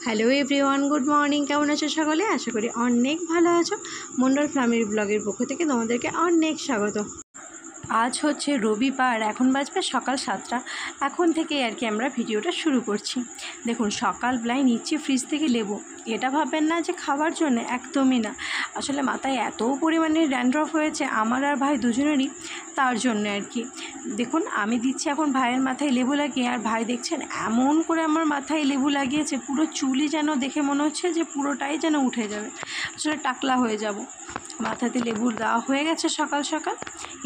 Hello everyone, good morning. কেমন আছো সকলে? আশা করি অনেক ভালো আছো। মন্ডল ফ্যামিলি ব্লগের পক্ষ থেকে তোমাদেরকে অনেক স্বাগত। আজ হচ্ছে রবিবার, এখন বাজবে সকাল 7টা। এখন থেকে আর কি আমরা ভিডিওটা শুরু করছি। দেখুন, সকালবেলায় নিচ্ছি ফ্রিজ থেকে লেবু। এটা ভাববেন না যে খাবার জন্য, একদমই না। আসলে মাথায় এত পরিমাণে ড্যান্ড্রফ হয়েছে আমার আর ভাই দুজনেরই, তার জন্য আর কি। দেখুন, আমি দিচ্ছি এখন ভাইয়ের মাথায় লেবু লাগিয়ে, আর ভাই দেখছেন এমন করে আমার মাথায় লেবু লাগিয়েছে, পুরো চুলই যেন দেখে মনে হচ্ছে যে পুরোটাই যেন উঠে যাবে, আসলে টাকলা হয়ে যাব। মাথাতে লেবু দেওয়া হয়ে গেছে সকাল সকাল।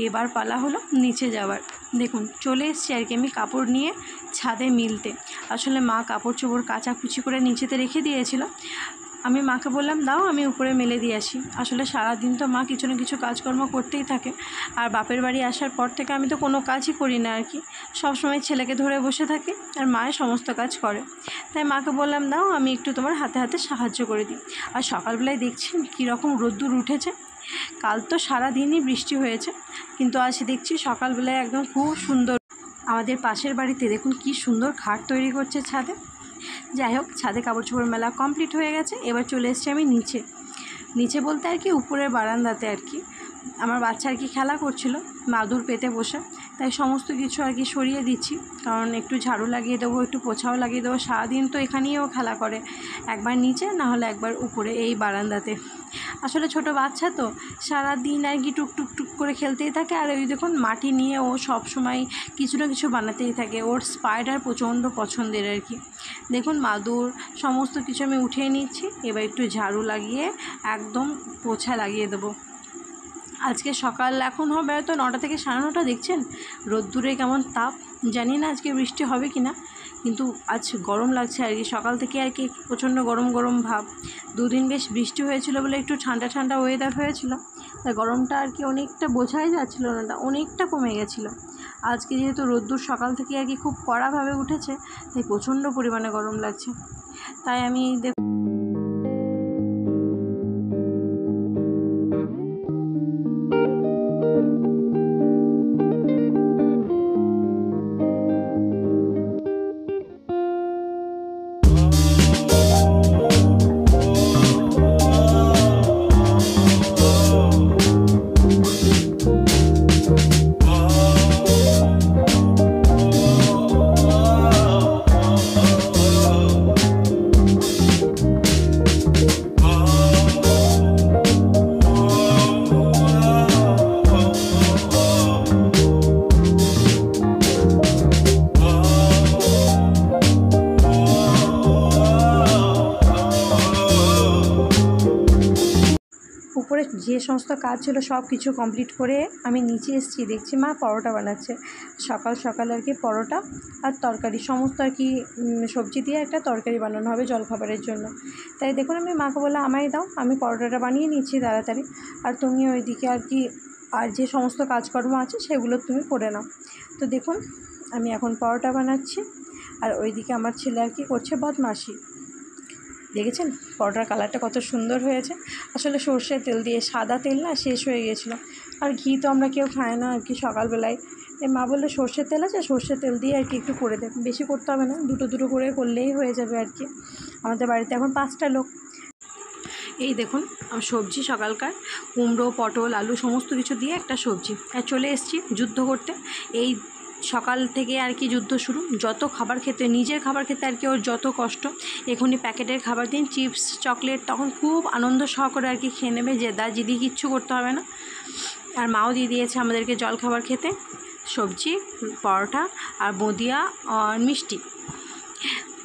এবার পালা হলো নিচে যাওয়ার। দেখুন, চলে এসেছি আর কি আমি কাপড় নিয়ে ছাদে মিলতে। আসলে মা কাপড় চোপড় কাচাকুচি করে নিচেতে রেখে দিয়েছিল। আমি মাকে বললাম, দাও আমি উপরে মেলে দিয়ে আসি। আসলে সারাদিন তো মা কিছু না কিছু কাজকর্ম করতেই থাকে, আর বাপের বাড়ি আসার পর থেকে আমি তো কোনো কাজই করি না আর কি। সবসময় ছেলেকে ধরে বসে থাকি, আর মায়ের সমস্ত কাজ করে। তাই মাকে বললাম, দাও আমি একটু তোমার হাতে হাতে সাহায্য করে দিই। আর সকালবেলায় দেখছেন কীরকম রোদ্দুর উঠেছে। কাল তো সারাদিনই বৃষ্টি হয়েছে, কিন্তু আজ দেখছি সকালবেলায় একদম খুব সুন্দর। আমাদের পাশের বাড়িতে দেখুন কি সুন্দর খাট তৈরি করছে ছাদে। যাই হোক, ছাদে কাপড় চোপড় মেলা কমপ্লিট হয়ে গেছে। এবার চলে এসেছি আমি নিচে বলতে আর কি উপরের বারান্দাতে আর কি। আমার বাচ্চা আর কি খেলা করছিল মাদুর পেতে বসে, তাই সমস্ত কিছু আর কি সরিয়ে দিচ্ছি। কারণ একটু ঝাড়ু লাগিয়ে দেবো, একটু পোছাও লাগিয়ে দেবো। সারাদিন তো এখানেই ও খেলা করে, একবার নিচে না হলে একবার উপরে এই বারান্দাতে। আসলে ছোট বাচ্চা তো সারাদিন আর কি টুক টুক করে খেলতেই থাকে। আর ওই দেখুন, মাটি নিয়ে ও সব সময় কিছু না কিছু বানাতেই থাকে। ওর স্পাইডার প্রচণ্ড পছন্দের আর কি। দেখুন, মাদুর সমস্ত কিছু আমি উঠিয়ে নিচ্ছি। এবার একটু ঝাড়ু লাগিয়ে একদম পোছা লাগিয়ে দেবো। আজকে সকাল এখন হবে হয়তো 9টা থেকে 9:30। দেখছেন রোদ্দুরে কেমন তাপ। জানি না আজকে বৃষ্টি হবে কি না, কিন্তু আজ গরম লাগছে আর কি। সকাল থেকে আর কি প্রচণ্ড গরম গরম ভাব। দুদিন বেশ বৃষ্টি হয়েছিল বলে একটু ঠান্ডা ঠান্ডা ওয়েদার হয়েছিল, তাই গরমটা আর কি অনেকটা বোঝাই যাচ্ছিলো না, অনেকটা কমে গেছিলো। আজকে যেহেতু রোদ্দুর সকাল থেকে আর কি খুব কড়াভাবে উঠেছে, তাই প্রচণ্ড পরিমাণে গরম লাগছে। তাই আমি উপরে যে সমস্ত কাজ ছিল সব কিছু কমপ্লিট করে আমি নিচে এসেছি। দেখছি মা পরোটা বানাচ্ছে। সকাল সকাল আর কি পরোটা আর তরকারি সমস্ত আর কি সবজি দিয়ে একটা তরকারি বানানো হবে জলখাবারের জন্য। তাই দেখুন, আমি মাকে বললাম, আমায় দাও, আমি পরোটাটা বানিয়ে নিচ্ছি তাড়াতাড়ি, আর তুমি ওইদিকে আর কি আর যে সমস্ত কাজকর্ম আছে সেগুলো তুমি করে নাও। তো দেখুন, আমি এখন পরোটা বানাচ্ছি, আর ওইদিকে আমার ছেলে আর কি করছে বদমাশি। দেখেছেন পরোটার কালারটা কত সুন্দর হয়েছে। আসলে সর্ষের তেল দিয়ে, সাদা তেল না শেষ হয়ে গেছিলো, আর ঘি তো আমরা কেউ খাই না আর কি সকালবেলায়। মা বললে সর্ষের তেল আছে, সর্ষের তেল দিয়ে আর কি একটু করে দেব, বেশি করতে হবে না, দুটো করে করলেই হয়ে যাবে আর কি। আমাদের বাড়িতে এখন 5টা লোক। এই দেখুন, সবজি সকালকার কুমড়ো, পটল, আলু সমস্ত কিছু দিয়ে একটা সবজি। আর চলে এসেছি যুদ্ধ করতে। এই সকাল থেকে আর কি যুদ্ধ শুরু। যত খাবার খেতে, নিজের খাবার খেতে আর কি ওর যত কষ্ট। এখনই প্যাকেটের খাবার দিন, চিপস চকলেট, তখন খুব আনন্দ সহকারে আর কি খেয়ে নেবে, জেদা জিদি কিচ্ছু করতে হবে না। আর মাও দিয়ে দিয়েছে আমাদেরকে জলখাবার খেতে, সবজি, পরোটা আর বুঁদিয়া আর মিষ্টি।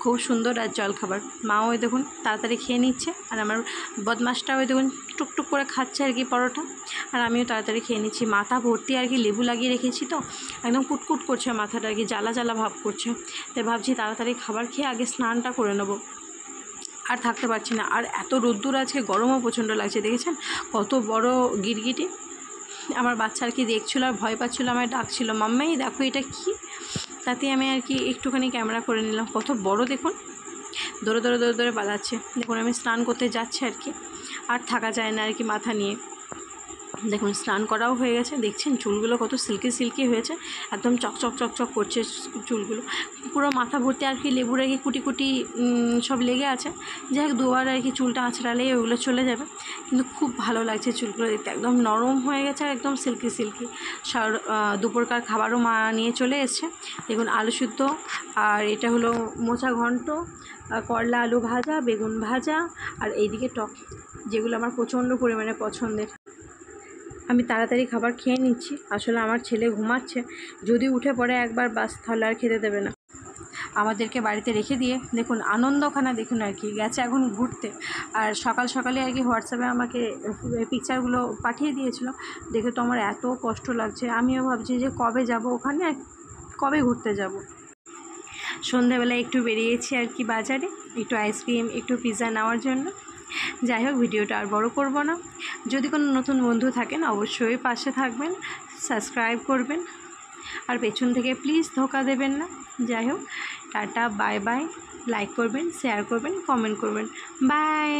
খুব সুন্দর আর জলখাবার। মাও ওই দেখুন তাড়াতাড়ি খেয়ে নিচ্ছে, আর আমার বদমাসটা ওই দেখুন টুকটুক করে খাচ্ছে আর কি পরোটা, আর আমিও তাড়াতাড়ি খেয়ে নিচ্ছি। মাথা ভর্তি আর কি লেবু লাগিয়ে রেখেছি, তো একদম কুটকুট করছে মাথাটা আর কি, জ্বালা জ্বালা ভাব করছে। তাই ভাবছি তাড়াতাড়ি খাবার খেয়ে আগে স্নানটা করে নেবো, আর থাকতে পারছি না। আর এত রোদ্দুর, আজকে গরমও প্রচণ্ড লাগছে। দেখেছেন কত বড় গিরগিটি। আমার বাচ্চা আর কি দেখছিলো আর ভয় পাচ্ছিলো, আমায় ডাকছিল, মাম্মাই দেখো এটা কী। তাতে আমি আর কি একটুখানি ক্যামেরা করে নিলাম। কত বড় দেখুন, দৌড়ে পালাচ্ছে। দেখুন আমি স্নান করতে যাচ্ছি আর কি, আর থাকা যায় না আর কি মাথা নিয়ে। দেখুন স্নান করাও হয়ে গেছে, দেখছেন চুলগুলো কত সিল্কি সিল্কি হয়েছে, একদম চকচক চকচক করছে চুলগুলো, পুরো মাথা ভর্তি আর কি লেবুর আর কি কুটি কুটি সব লেগে আছে। যাই হোক দুবার আর কি চুলটা আঁচড়ালেই ওগুলো চলে যাবে, কিন্তু খুব ভালো লাগছে চুলগুলো দেখতে, একদম নরম হয়ে গেছে আর একদম সিল্কি সিল্কি। দুপুরকার খাবারও মা নিয়ে চলে এসছে, দেখুন আলু সিদ্ধ, আর এটা হলো মোচা ঘন্ট, করলা আলু ভাজা, বেগুন ভাজা, আর এইদিকে টক, যেগুলো আমার প্রচণ্ড পরিমাণে পছন্দের। আমি তাড়াতাড়ি খাবার খেয়ে নিচ্ছি, আসলে আমার ছেলে ঘুমাচ্ছে, যদি উঠে পড়ে একবার বাস তাহলে আর খেতে দেবে না। আমাদেরকে বাড়িতে রেখে দিয়ে দেখুন আনন্দখানা দেখুন আর কি গেছে এখন ঘুরতে। আর সকাল সকালে আর কি হোয়াটসঅ্যাপে আমাকে পিকচারগুলো পাঠিয়ে দিয়েছিল, দেখে তো আমার এত কষ্ট লাগছে। আমিও ভাবছি যে কবে যাব ওখানে, কবে ঘুরতে যাব। সন্ধ্যাবেলায় একটু বেরিয়েছি আর কি বাজারে, একটু আইসক্রিম একটু পিৎজা নেওয়ার জন্য। যাই হোক ভিডিওটা আর বড় করব না, যদি কোনো নতুন বন্ধু থাকেন অবশ্যই পাশে থাকবেন, সাবস্ক্রাইব করবেন, আর পেছন থেকে প্লিজ ধোকা দেবেন না। যাই হোক টাটা বাই বাই, লাইক করবেন, শেয়ার করবেন, কমেন্ট করবেন, বাই।